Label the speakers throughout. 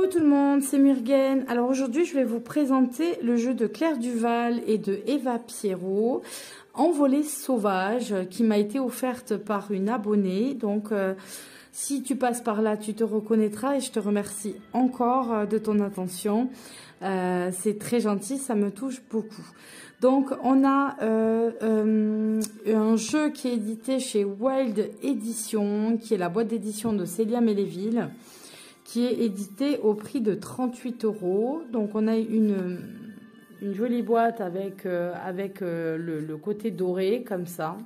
Speaker 1: Coucou tout le monde, c'est Murgen. Alors aujourd'hui, je vais vous présenter le jeu de Claire Duval et de Eva Pierrot, Envolée sauvage, qui m'a été offerte par une abonnée. Donc, si tu passes par là, tu te reconnaîtras et je te remercie encore de ton attention. C'est très gentil, ça me touche beaucoup. Donc, on a un jeu qui est édité chez Wild Edition, qui est la boîte d'édition de Célia Méléville, qui est édité au prix de 38 €. Donc, on a une jolie boîte avec le côté doré, comme ça,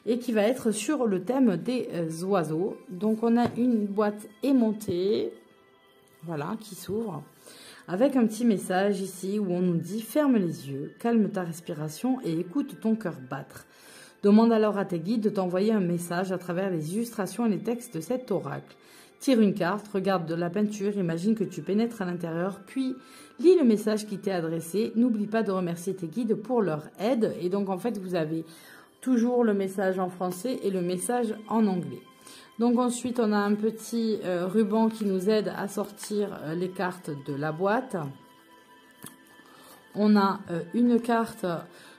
Speaker 1: et qui va être sur le thème des oiseaux. Donc, on a une boîte aimantée, voilà, qui s'ouvre, avec un petit message ici où on nous dit « Ferme les yeux, calme ta respiration et écoute ton cœur battre. Demande alors à tes guides de t'envoyer un message à travers les illustrations et les textes de cet oracle. Tire une carte, regarde de la peinture, imagine que tu pénètres à l'intérieur, puis lis le message qui t'est adressé. N'oublie pas de remercier tes guides pour leur aide. » Et donc, en fait, vous avez toujours le message en français et le message en anglais. Donc, ensuite, on a un petit ruban qui nous aide à sortir les cartes de la boîte. On a une carte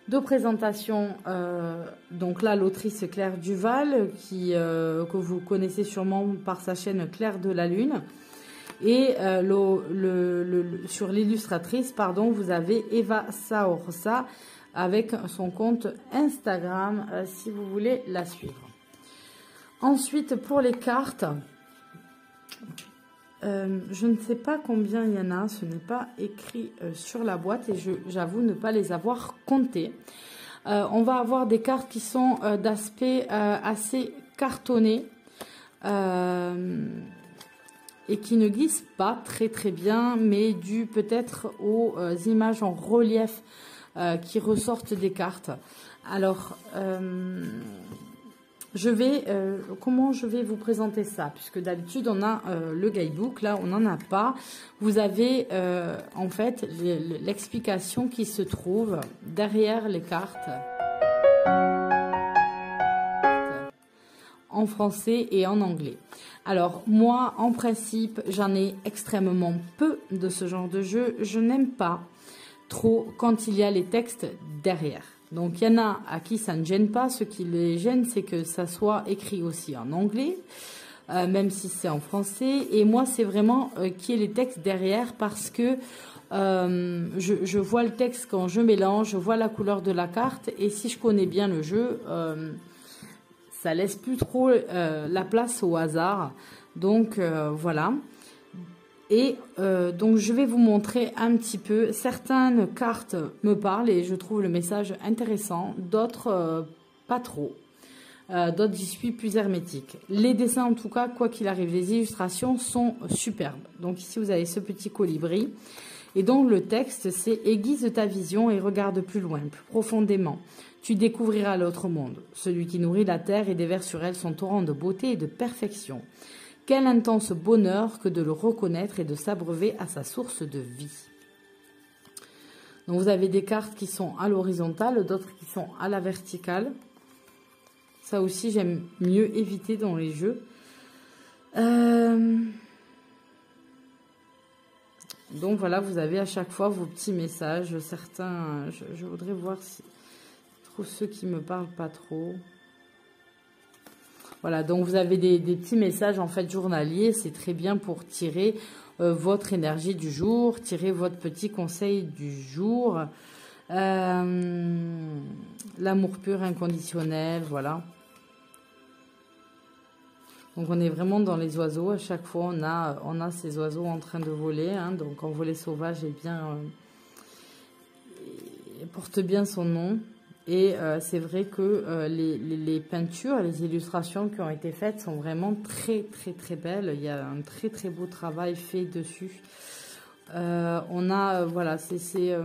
Speaker 1: de présentation, donc là l'autrice Claire Duval, que vous connaissez sûrement par sa chaîne Claire de la Lune. Et sur l'illustratrice, pardon, vous avez Eva Saorsa avec son compte Instagram, si vous voulez la suivre. Ensuite, pour les cartes, je ne sais pas combien il y en a, ce n'est pas écrit sur la boîte et j'avoue ne pas les avoir comptées. On va avoir des cartes qui sont d'aspect assez cartonné et qui ne glissent pas très bien, mais dû peut-être aux images en relief qui ressortent des cartes. Alors, comment je vais vous présenter ça, puisque d'habitude on a le guidebook, là on n'en a pas. Vous avez en fait l'explication qui se trouve derrière les cartes en français et en anglais. Alors moi en principe j'en ai extrêmement peu de ce genre de jeu, je n'aime pas trop quand il y a les textes derrière. Donc, il y en a à qui ça ne gêne pas. Ce qui les gêne, c'est que ça soit écrit aussi en anglais, même si c'est en français. Et moi, c'est vraiment qu'il y ait les textes derrière parce que je vois le texte quand je mélange, je vois la couleur de la carte. Et si je connais bien le jeu, ça laisse plus trop la place au hasard. Donc, voilà. Et donc, je vais vous montrer un petit peu. Certaines cartes me parlent et je trouve le message intéressant. D'autres, pas trop. D'autres, j'y suis plus hermétique. Les dessins, en tout cas, quoi qu'il arrive, les illustrations sont superbes. Donc, ici, vous avez ce petit colibri. Et donc, le texte, c'est « Aiguise ta vision et regarde plus loin, plus profondément. Tu découvriras l'autre monde, celui qui nourrit la terre et déverse sur elle son torrent de beauté et de perfection. » Quel intense bonheur que de le reconnaître et de s'abreuver à sa source de vie. Donc vous avez des cartes qui sont à l'horizontale, d'autres qui sont à la verticale. Ça aussi, j'aime mieux éviter dans les jeux. Donc voilà, vous avez à chaque fois vos petits messages. Certains, je voudrais voir si je trouve ceux qui me parlent pas trop. Voilà, donc vous avez des petits messages en fait journaliers, c'est très bien pour tirer votre énergie du jour, tirer votre petit conseil du jour, l'amour pur inconditionnel, voilà. Donc on est vraiment dans les oiseaux, à chaque fois on a ces oiseaux en train de voler, hein, donc Envolée sauvage est bien, porte bien son nom. Et c'est vrai que les peintures, les illustrations qui ont été faites sont vraiment très belles. Il y a un très beau travail fait dessus. On a, voilà, c'est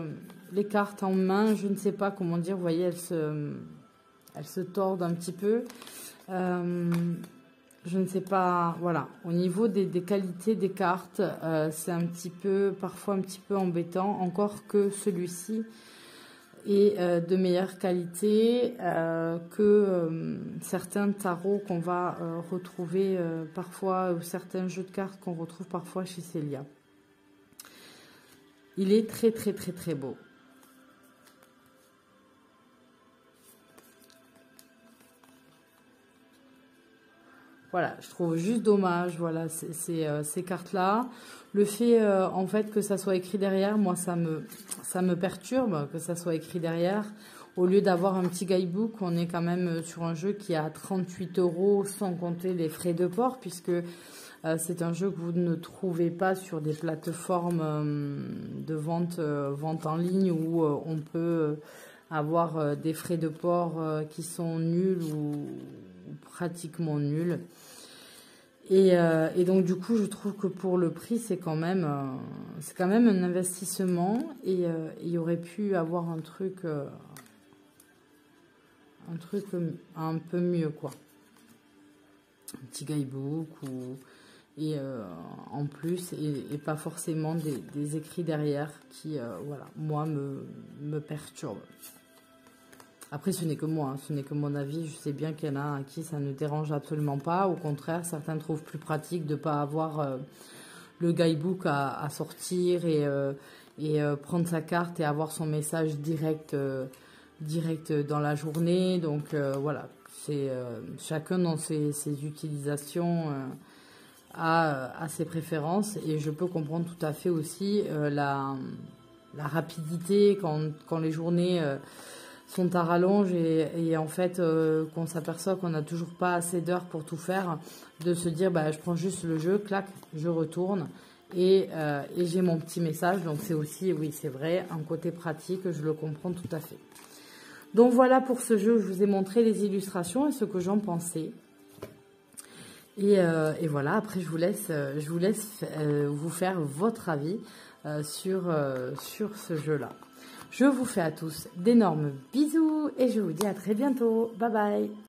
Speaker 1: les cartes en main, je ne sais pas comment dire, vous voyez, elles se tordent un petit peu. Je ne sais pas, voilà, au niveau des qualités des cartes, c'est parfois un petit peu embêtant, encore que celui-ci et de meilleure qualité que certains tarots qu'on va retrouver parfois, ou certains jeux de cartes qu'on retrouve parfois chez Célia. Il est très, très, très, très beau. Voilà, je trouve juste dommage, voilà, ces cartes-là. Le fait, en fait, que ça soit écrit derrière, moi, ça me perturbe que ça soit écrit derrière. Au lieu d'avoir un petit guidebook, on est quand même sur un jeu qui est à 38 € sans compter les frais de port, puisque c'est un jeu que vous ne trouvez pas sur des plateformes de vente en ligne où on peut avoir des frais de port qui sont nuls ou pratiquement nuls. Et donc du coup, je trouve que pour le prix, c'est quand même un investissement et il y aurait pu avoir un truc un peu mieux, quoi. Un petit guidebook en plus et pas forcément des écrits derrière qui, voilà, moi me perturbent. Après, ce n'est que moi, hein, ce n'est que mon avis. Je sais bien qu'il y en a à qui ça ne dérange absolument pas. Au contraire, certains trouvent plus pratique de ne pas avoir le guidebook à sortir et prendre sa carte et avoir son message direct dans la journée. Donc voilà, c'est chacun dans ses utilisations a ses préférences. Et je peux comprendre tout à fait aussi la rapidité quand les journées... sont à rallonge et en fait qu'on s'aperçoit qu'on n'a toujours pas assez d'heures pour tout faire, de se dire bah, je prends juste le jeu, clac, je retourne et j'ai mon petit message. Donc c'est aussi, oui c'est vrai, un côté pratique, je le comprends tout à fait. Donc voilà pour ce jeu, je vous ai montré les illustrations et ce que j'en pensais. Et voilà, après je vous laisse vous faire votre avis sur ce jeu-là. Je vous fais à tous d'énormes bisous et je vous dis à très bientôt. Bye bye.